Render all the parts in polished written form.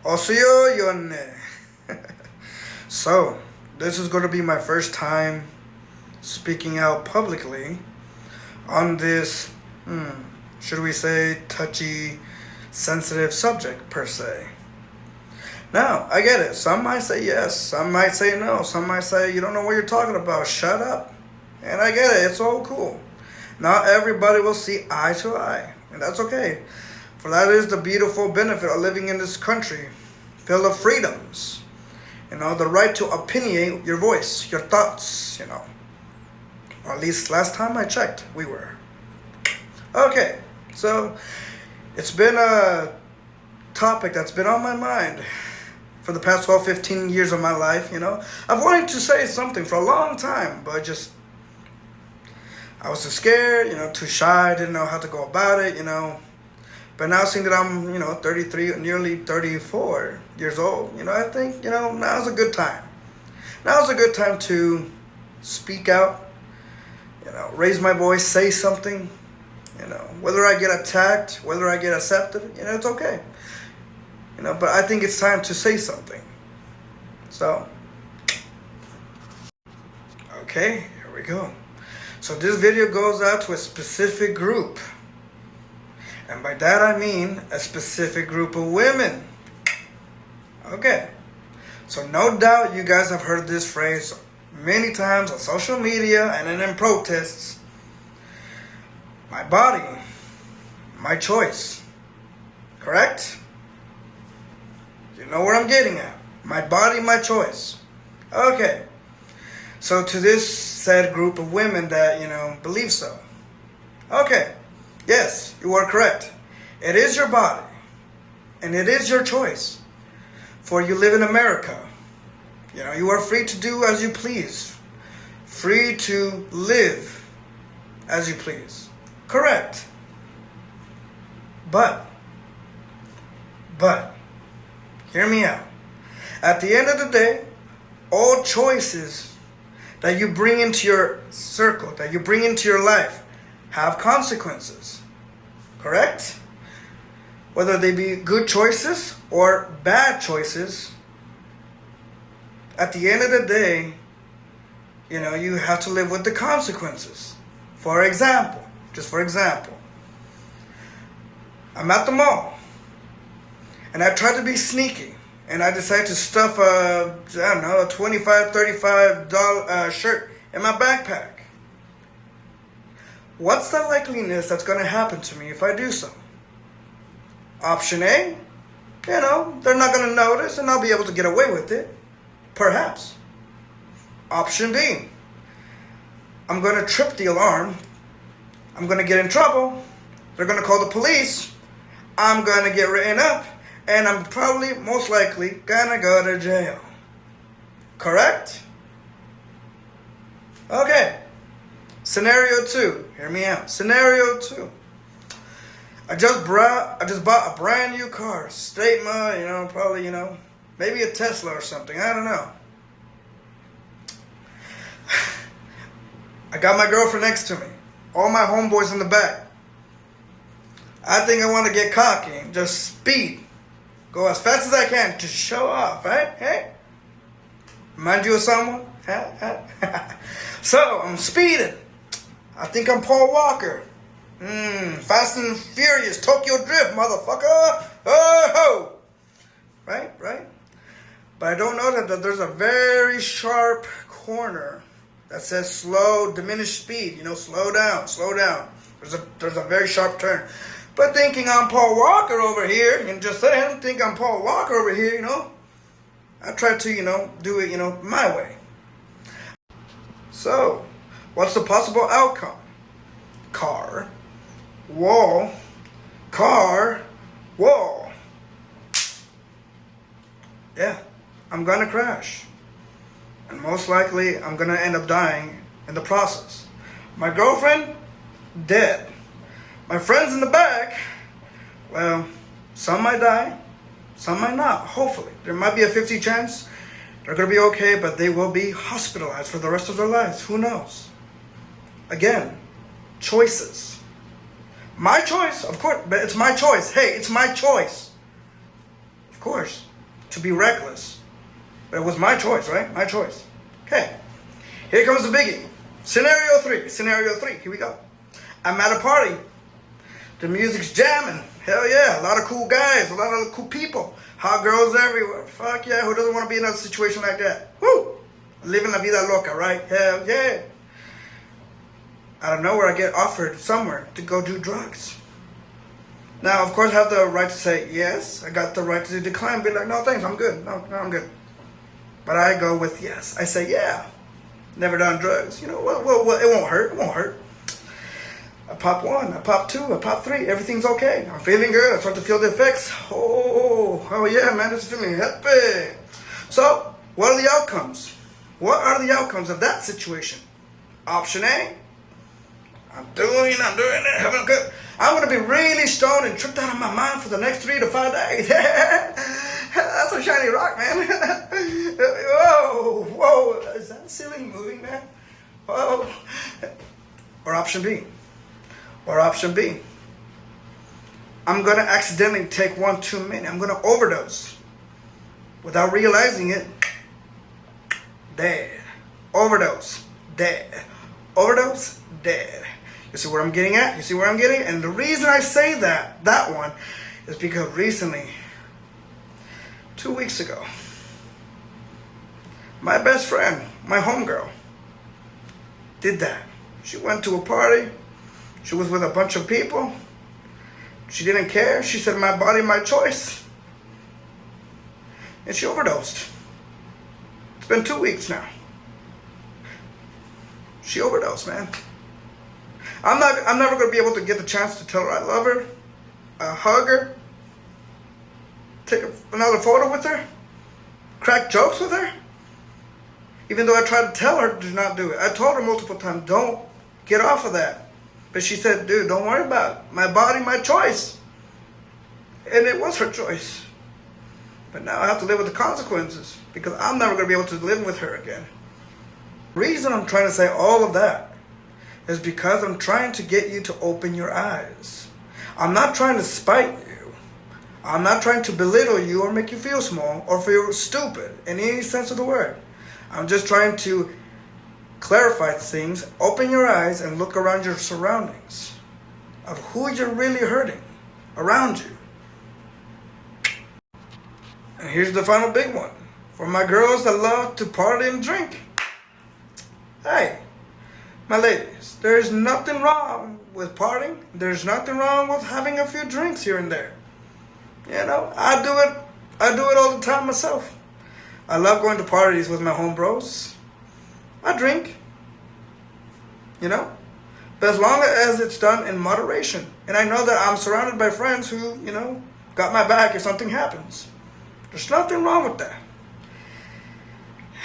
Osio Yone. So, this is going to be my first time speaking out publicly on this, should we say, touchy, sensitive subject per se. Now, I get it. Some might say yes, some might say no, some might say you don't know what you're talking about, shut up. And I get it, it's all cool. Not everybody will see eye to eye, and that's okay. For that is the beautiful benefit of living in this country, filled of freedoms. The right to opinionate your voice, your thoughts, Or at least last time I checked, we were. Okay, so it's been a topic that's been on my mind for the past 12, 15 years of my life, I've wanted to say something for a long time, but I was too scared, too shy, didn't know how to go about it, But now seeing that I'm, 33, nearly 34 years old, I think, now's a good time. Now's a good time to speak out, raise my voice, say something, whether I get attacked, whether I get accepted, it's okay. But I think it's time to say something. So, okay, here we go. So this video goes out to a specific group. And by that I mean a specific group of women. Okay. So no doubt you guys have heard this phrase many times on social media and in protests. My body, my choice. Correct? You know where I'm getting at. My body, my choice. Okay. So to this said group of women that, believe so. Okay. Yes, you are correct. It is your body, and it is your choice. For you live in America. You are free to do as you please. Free to live as you please. Correct. But, hear me out. At the end of the day, all choices that you bring into your circle, that you bring into your life, have consequences. Correct? Whether they be good choices or bad choices, at the end of the day, you have to live with the consequences. For example, I'm at the mall, and I try to be sneaky, and I decide to stuff a $25, $35 shirt in my backpack. What's the likeliness that's going to happen to me if I do so? Option A, they're not going to notice and I'll be able to get away with it. Perhaps. Option B, I'm going to trip the alarm. I'm going to get in trouble. They're going to call the police. I'm going to get written up. And I'm probably, most likely, going to go to jail. Correct? Okay. Scenario 2. Hear me out. Scenario 2. I just bought a brand new car. Statement, probably, maybe a Tesla or something. I don't know. I got my girlfriend next to me. All my homeboys in the back. I think I want to get cocky and just speed. Go as fast as I can to show off, right? Hey? Remind you of someone? So, I'm speeding. I think I'm Paul Walker. Fast and Furious, Tokyo Drift, motherfucker. Oh! Right? But I don't know that there's a very sharp corner that says slow, diminish speed. Slow down. There's a very sharp turn. But thinking I'm Paul Walker over here, and just saying, think I'm Paul Walker over here, I try to, do it, my way. So, what's the possible outcome? Car, wall. Yeah, I'm gonna crash. And most likely, I'm gonna end up dying in the process. My girlfriend, dead. My friends in the back, well, some might die, some might not, hopefully. There might be a 50 chance they're going to be okay, but they will be hospitalized for the rest of their lives. Who knows? Again, choices. My choice, of course, but it's my choice. Hey, it's my choice. Of course. to be reckless. But it was my choice, right? My choice. Okay. Here comes the biggie. Scenario 3. Scenario 3. Here we go. I'm at a party. The music's jamming. Hell yeah. A lot of cool guys. A lot of cool people. Hot girls everywhere. Fuck yeah. Who doesn't want to be in a situation like that? Woo! Living la vida loca, right? Hell yeah. Out of nowhere, I get offered somewhere to go do drugs. Now, of course, I have the right to say yes. I got the right to decline. Be like, no, thanks. I'm good. No, I'm good. But I go with yes. I say, yeah. Never done drugs. You know, well, it won't hurt. It won't hurt. I pop 1, I pop 2, I pop 3. Everything's okay. I'm feeling good. I start to feel the effects. Oh yeah, man. It's feeling happy. So, what are the outcomes? What are the outcomes of that situation? Option A. I'm doing it, having a good. I'm going to be really stoned and tripped out of my mind for the next 3 to 5 days. That's a shiny rock, man. Whoa. Is that ceiling moving, man? Whoa. Or option B. I'm going to accidentally take 1 too many. I'm going to overdose. Without realizing it, dead. Overdose, dead. Overdose, dead. You see where I'm getting at? And the reason I say that one, is because recently, 2 weeks ago, my best friend, my homegirl, did that. She went to a party. She was with a bunch of people. She didn't care. She said, my body, my choice. And she overdosed. It's been 2 weeks now. She overdosed, man. I'm never going to be able to get the chance to tell her I love her, hug her, take another photo with her, crack jokes with her. Even though I tried to tell her to not do it. I told her multiple times, don't get off of that. But she said, dude, don't worry about it. My body, my choice. And it was her choice. But now I have to live with the consequences because I'm never going to be able to live with her again. Reason I'm trying to say all of that is because I'm trying to get you to open your eyes. I'm not trying to spite you. I'm not trying to belittle you or make you feel small or feel stupid in any sense of the word. I'm just trying to clarify things, open your eyes, and look around your surroundings of who you're really hurting around you. And here's the final big one. For my girls that love to party and drink. Hey, my ladies, there's nothing wrong with partying. There's nothing wrong with having a few drinks here and there. You know, I do it all the time myself. I love going to parties with my homebros. I drink, you know, but as long as it's done in moderation. And I know that I'm surrounded by friends who, you know, got my back if something happens. There's nothing wrong with that.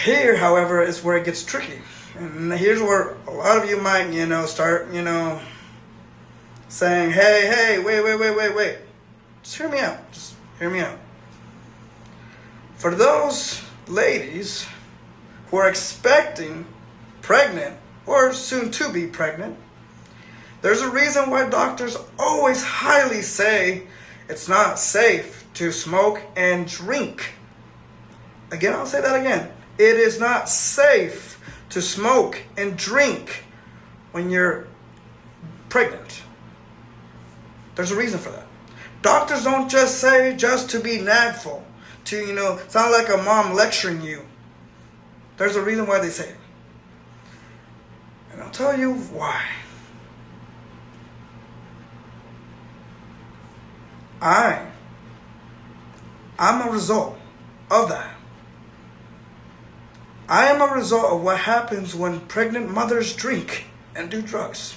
Here, however, is where it gets tricky. And here's where a lot of you might, you know, start, you know, saying, hey, wait. Just hear me out. For those ladies who are expecting, pregnant, or soon to be pregnant, there's a reason why doctors always highly say it's not safe to smoke and drink. Again, I'll say that again. It is not safe to smoke and drink when you're pregnant. There's a reason for that. Doctors don't just say just to be nagful, to, you know, sound like a mom lecturing you. There's a reason why they say it. And I'll tell you why. I'm a result of that. I am a result of what happens when pregnant mothers drink and do drugs.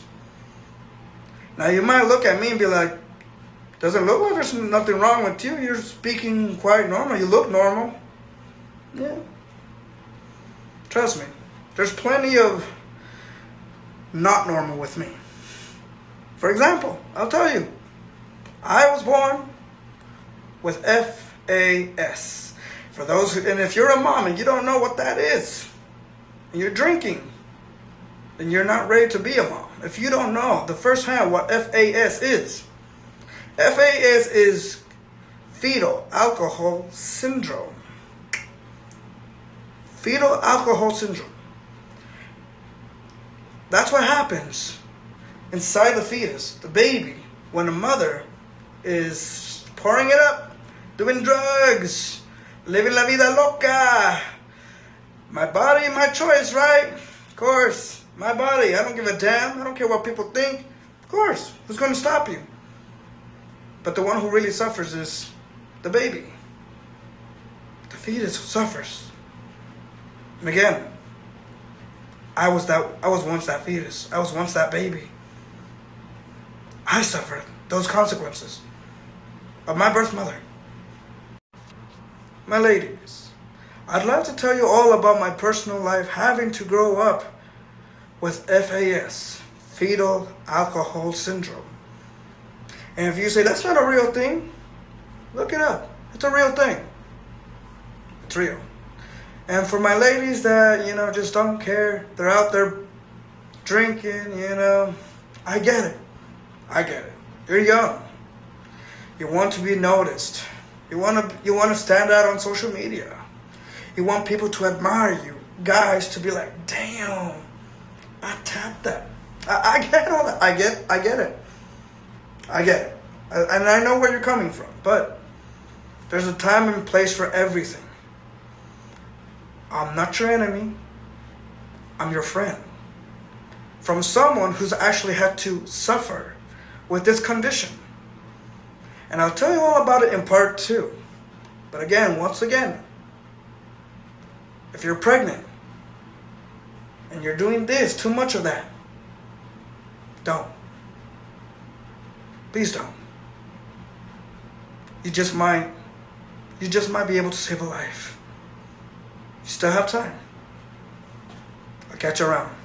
Now you might look at me and be like, doesn't look like there's nothing wrong with you. You're speaking quite normal. You look normal. Yeah. Trust me. There's plenty of not normal with me. For example, I'll tell you, I was born with FAS. For those who, and if you're a mom and you don't know what that is, and you're drinking, then you're not ready to be a mom. If you don't know the first hand what FAS is fetal alcohol syndrome. Fetal alcohol syndrome. That's what happens inside the fetus, the baby, when the mother is pouring it up, doing drugs, living la vida loca. My body, my choice, right? Of course, my body. I don't give a damn. I don't care what people think. Of course, who's going to stop you? But the one who really suffers is the baby. The fetus who suffers. And again, I was once that fetus. I was once that baby. I suffered those consequences of my birth mother. My ladies, I'd love to tell you all about my personal life having to grow up with FAS, fetal alcohol syndrome. And if you say that's not a real thing, look it up. It's a real thing. It's real. And for my ladies that, just don't care, they're out there drinking, I get it. I get it. You're young. You want to be noticed. You want to stand out on social media. You want people to admire you. Guys to be like, damn, I tapped that. I get all that. I get it. I get it. And I know where you're coming from. But there's a time and place for everything. I'm not your enemy. I'm your friend. From someone who's actually had to suffer with this condition. And I'll tell you all about it in part 2. But again, once again, if you're pregnant and you're doing this, too much of that, don't. Please don't. You just might be able to save a life. You still have time. I'll catch you around.